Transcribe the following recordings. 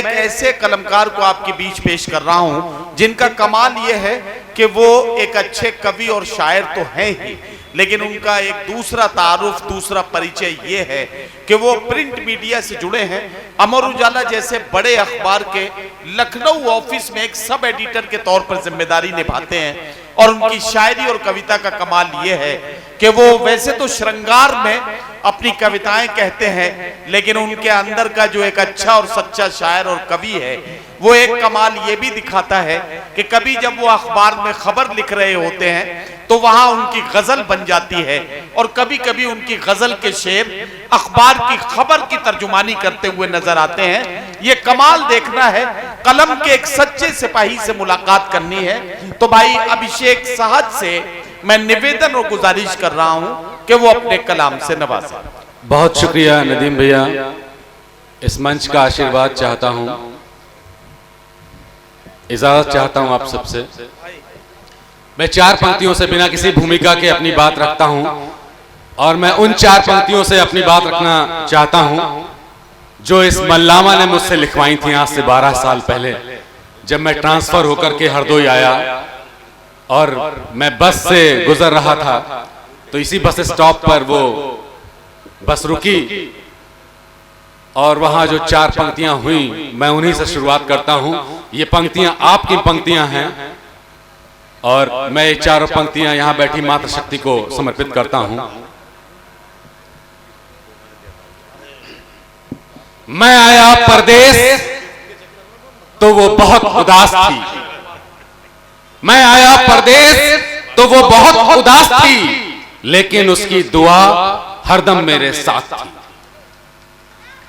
एक ऐसे कलमकार को आपके बीच पेश कर रहा हूं जिनका कमाल यह है कि वो एक अच्छे कवि और शायर तो हैं ही, लेकिन उनका एक दूसरा तारुफ, दूसरा परिचय ये है कि वो प्रिंट मीडिया से जुड़े हैं। अमर उजाला जैसे बड़े अखबार के लखनऊ ऑफिस में एक सब एडिटर के तौर पर जिम्मेदारी निभाते हैं। और उनकी शायरी और कविता का कमाल ये है कि वो वैसे तो श्रृंगार में अपनी कविताएं कहते हैं, लेकिन उनके अंदर का जो एक अच्छा और सच्चा शायर और कवि है, वो एक कमाल ये भी दिखाता है कि कभी जब वो अखबार में खबर लिख रहे होते हैं तो वहां उनकी गजल बन जाती है, और कभी कभी उनकी गजल के शेर अखबार की खबर की तर्जुमानी करते हुए नजर आते हैं। ये कमाल देखना है, कलम के एक सच्चे सिपाही से मुलाकात करनी है। तो भाई अभिषेक सहज से मैं निवेदन और गुजारिश कर रहा हूं कि वो अपने कलाम से नवाजें। बहुत शुक्रिया नदीम भैया, इस मंच का आशीर्वाद चाहता हूं, इजाजत चाहता हूं आप सबसे। मैं 4 पंक्तियों से बिना किसी भूमिका के अपनी बात रखता हूं, और मैं उन 4 पंक्तियों से अपनी बात रखना चाहता हूं जो इस मल्लामा ने मुझसे लिखवाई थी आज से 12 साल पहले, जब मैं ट्रांसफर होकर के हरदोई आया और मैं बस से गुजर रहा था। तो इसी बस स्टॉप पर वो बस रुकी और वहां जो 4 पंक्तियां हुई, मैं उन्हीं से शुरुआत करता हूं। ये पंक्तियां आपकी पंक्तियां हैं, और मैं ये 4 पंक्तियां यहां बैठी मातृशक्ति को समर्पित करता हूं। मैं आया परदेस तो वो बहुत उदास थी, मैं आया परदेस तो वो बहुत उदास थी, लेकिन उसकी दुआ हरदम मेरे साथ थी।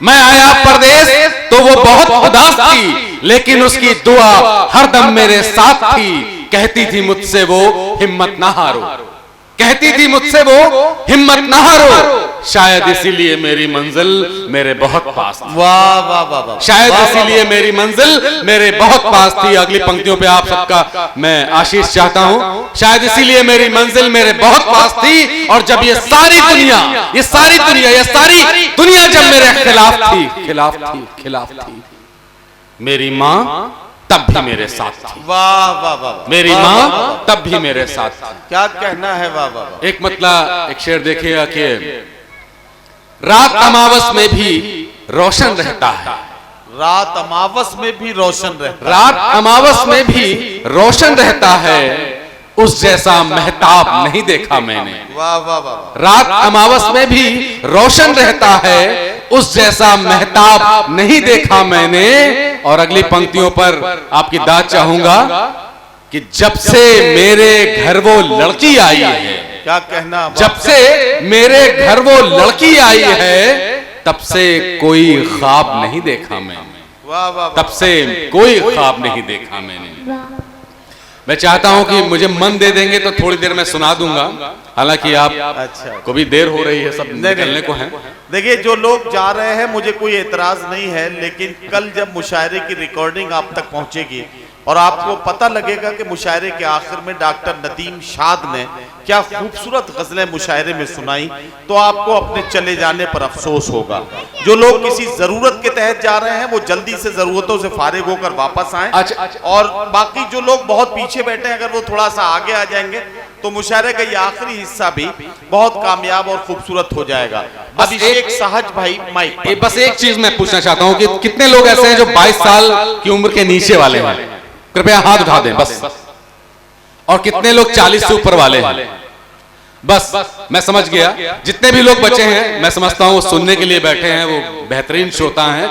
मैं आया परदेस तो वो बहुत उदास थी, लेकिन उसकी दुआ हरदम मेरे साथ थी। कहती थी मुझसे वो हिम्मत ना हारो, कहती थी मुझसे वो हिम्मत ना हारो, शायद इसीलिए मेरी मंजिल मेरे बहुत पास थी। वाह वाह वाह वाह, शायद इसीलिए मेरी मंजिल मेरे बहुत पास थी। अगली पंक्तियों पे आप सबका मैं आशीष चाहता हूं। शायद इसीलिए मेरी मंजिल मेरे बहुत पास थी, और जब ये सारी दुनिया जब मेरे खिलाफ थी, मेरी माँ तब भी मेरे साथ थी। वाह वाह वाह, मेरी माँ तब भी मेरे साथ थी। क्या कहना है, वाह वाह वाह। एक मतलब एक शेर देखिएगा कि रात अमावस में भी रोशन रहता है, रात अमावस में भी रोशन रहता है, रात अमावस में भी रोशन रहता है, उस जैसा महताब नहीं देखा मैंने। वाह वाह वाह। रात अमावस में भी रोशन रहता है, उस जैसा महताब नहीं देखा मैंने। और अगली पंक्तियों पर आपकी दाद चाहूंगा कि जब से मेरे घर वो लड़की आई है, क्या कहना, जब से मेरे घर वो लड़की आई है, तब से कोई ख्वाब नहीं देखा मैंने। वाह वाह, तब से कोई ख्वाब नहीं देखा मैंने। मैं चाहता हूं कि मुझे मन दे देंगे तो थोड़ी देर में सुना दूंगा, हालांकि आप को भी देर हो रही है, सब निकलने को है। देखिए, जो लोग जा रहे हैं मुझे कोई एतराज नहीं है, लेकिन कल जब मुशायरे की रिकॉर्डिंग आप तक पहुंचेगी और आपको पता लगेगा कि मुशायरे के आखिर में डॉक्टर नदीम शाद ने क्या खूबसूरत गजलें मुशायरे में सुनाई, तो आपको अपने चले जाने पर अफसोस होगा। जो लोग किसी जरूरत के तहत जा रहे हैं वो जल्दी से जरूरतों से फारिग होकर वापस आएं। और बाकी जो लोग बहुत पीछे बैठे हैं, अगर वो थोड़ा सा आगे आ जाएंगे तो मुशायरे का ये आखिरी हिस्सा भी बहुत कामयाब और खूबसूरत हो जाएगा। अभिषेक सहज भाई माइक। बस एक चीज मैं पूछना चाहता हूँ कि कितने लोग ऐसे हैं जो 22 साल की उम्र के नीचे वाले हैं, कृपया हाथ उठा दें बस। और कितने लोग 40 से ऊपर वाले हैं? बस मैं समझ गया। जितने भी लोग बचे हैं, मैं समझता हूँ वो सुनने के लिए बैठे हैं, वो बेहतरीन श्रोता हैं।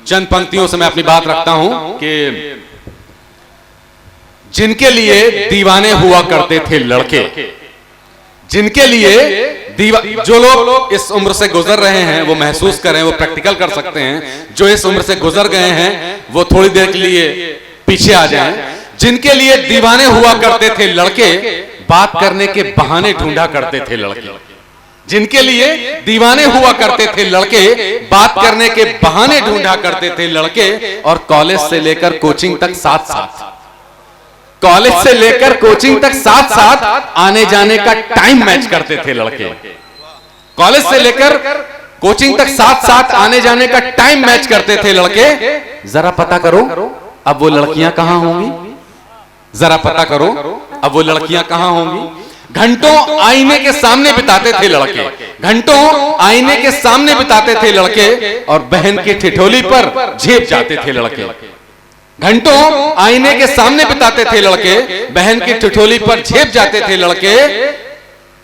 चंद पंक्तियों से मैं अपनी बात रखता हूं कि जिनके लिए दीवाने हुआ करते थे लड़के, जिनके लिए जो लोग इस उम्र से गुजर रहे हैं वो महसूस करें, वो प्रैक्टिकल कर सकते हैं। जो इस उम्र से गुजर गए हैं वो थोड़ी देर के लिए पीछे आ जाएं। जिनके लिए दीवाने हुआ करते थे लड़के, बात करने के बहाने ढूंढा करते थे लड़के। जिनके लिए दीवाने हुआ करते थे लड़के, बात करने के बहाने ढूंढा करते थे लड़के। और कॉलेज से लेकर कोचिंग तक साथ साथ, कॉलेज से लेकर कोचिंग तक साथ साथ आने जाने का टाइम मैच करते थे लड़के। कॉलेज से लेकर कोचिंग तक साथ साथ आने जाने का टाइम मैच करते थे लड़के, जरा पता करो अब वो लड़कियां कहां होंगी, जरा पता करो अब वो लड़कियां कहां होंगी। घंटों आईने के सामने बिताते थे लड़के, घंटों आईने के सामने बिताते थे लड़के, और बहन की ठिठोली पर झेप जाते थे लड़के। घंटों आईने के सामने बिताते थे लड़के, बहन की ठिठोली पर झेप जाते थे लड़के,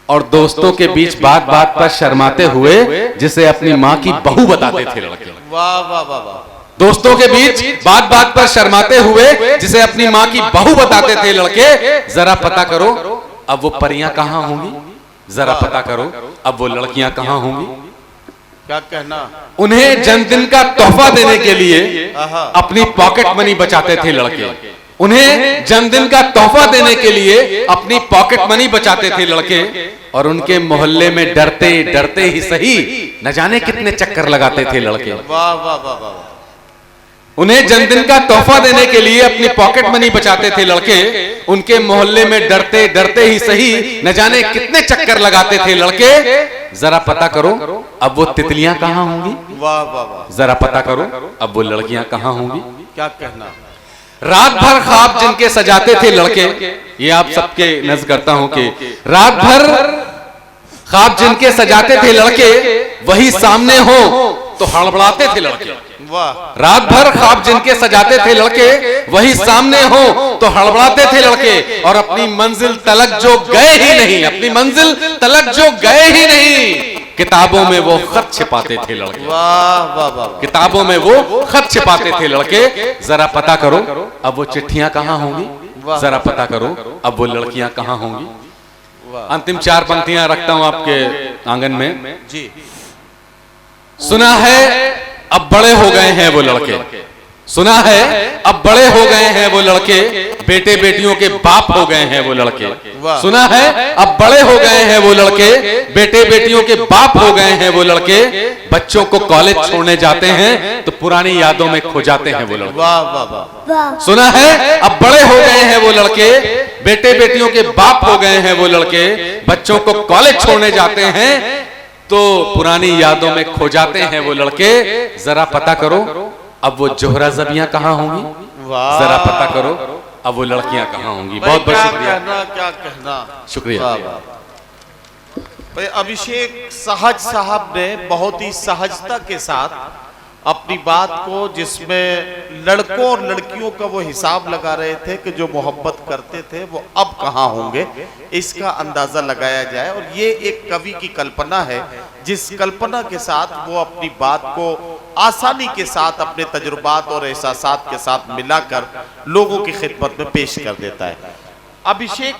और दोस्तों के बीच बात बात पर शर्माते हुए जिसे अपनी मां की बहू बताते थे लड़के। वाह वाह वाह वाह। दोस्तों के बीच बात बात पर शर्माते हुए जिसे अपनी मां की बहू बताते थे लड़के, जरा पता करो अब वो परियां कहां होंगी, जरा पता करो अब वो लड़कियां कहां होंगी। क्या कहना। उन्हें जन्मदिन का तोहफा देने के लिए अपनी पॉकेट मनी बचाते थे लड़के, उन्हें जन्मदिन का तोहफा देने के लिए अपनी पॉकेट मनी बचाते थे लड़के, और उनके मोहल्ले में डरते डरते ही सही न जाने कितने चक्कर लगाते थे लड़के। वाह वाह वाह वाह। उन्हें जन्मदिन का तोहफा देने के लिए अपनी पॉकेट मनी बचाते थे लड़के, उनके मोहल्ले में डरते डरते ही सही न जाने कितने चक्कर लगाते थे लड़के, जरा पता करो अब वो तितलियां कहां होंगी, वाह वाह वाह। जरा पता करो अब वो लड़कियां कहां होंगी। क्या कहना। रात भर ख्वाब जिनके सजाते थे लड़के, ये आप सबके नज़र करता हूं कि रात भर ख्वाब जिनके सजाते थे लड़के, वही सामने हो तो हड़बड़ाते थे लड़के। वाह। रात भर ख्वाब जिनके सजाते थे लड़के, वही सामने हो तो हड़बड़ाते थे लड़के, और अपनी मंजिल तलक जो गए ही नहीं, अपनी मंजिल तलक जो गए ही नहीं, किताबों में वो खत छिपाते थे लड़के। वाह वाह वाह। किताबों में वो खत छिपाते थे लड़के, जरा पता करो अब वो चिट्ठियां कहां होंगी, जरा पता करो अब वो लड़कियां कहां होंगी। अंतिम 4 पंक्तियां रखता हूं आपके आंगन में जी। सुना है अब बड़े हो गए हैं वो लड़के, सुना है अब बड़े हो गए हैं वो लड़के, बेटे बेटियों के बाप हो गए हैं वो लड़के। सुना है अब बड़े हो गए हैं वो लड़के, बेटे बेटियों के बाप हो गए हैं वो लड़के, बच्चों को कॉलेज छोड़ने जाते हैं तो पुरानी यादों में खो जाते हैं वो लड़के। वाह वाह वाह। सुना है अब बड़े हो गए हैं वो लड़के, बेटे बेटियों के बाप हो गए हैं वो लड़के, बच्चों को कॉलेज छोड़ने जाते हैं तो पुरानी यादों में खो जाते हैं वो लड़के, जरा पता करो अब वो जोहरा जबियां कहां होंगी, जरा पता करो अब वो लड़कियां कहां होंगी। बहुत बहुत शुक्रिया। क्या कहना। शुक्रिया। भाई अभिषेक सहज साहब ने बहुत ही सहजता के साथ अपनी बात को, जिसमें लड़कों और लड़कियों का वो हिसाब लगा रहे थे कि जो मोहब्बत करते थे वो अब कहाँ होंगे, इसका अंदाजा लगाया जाए। और ये एक कवि की कल्पना है, जिस कल्पना के साथ वो अपनी बात को आसानी के साथ अपने तजुर्बात और एहसासात के साथ मिलाकर लोगों की खिदमत में पेश कर देता है। अभिषेक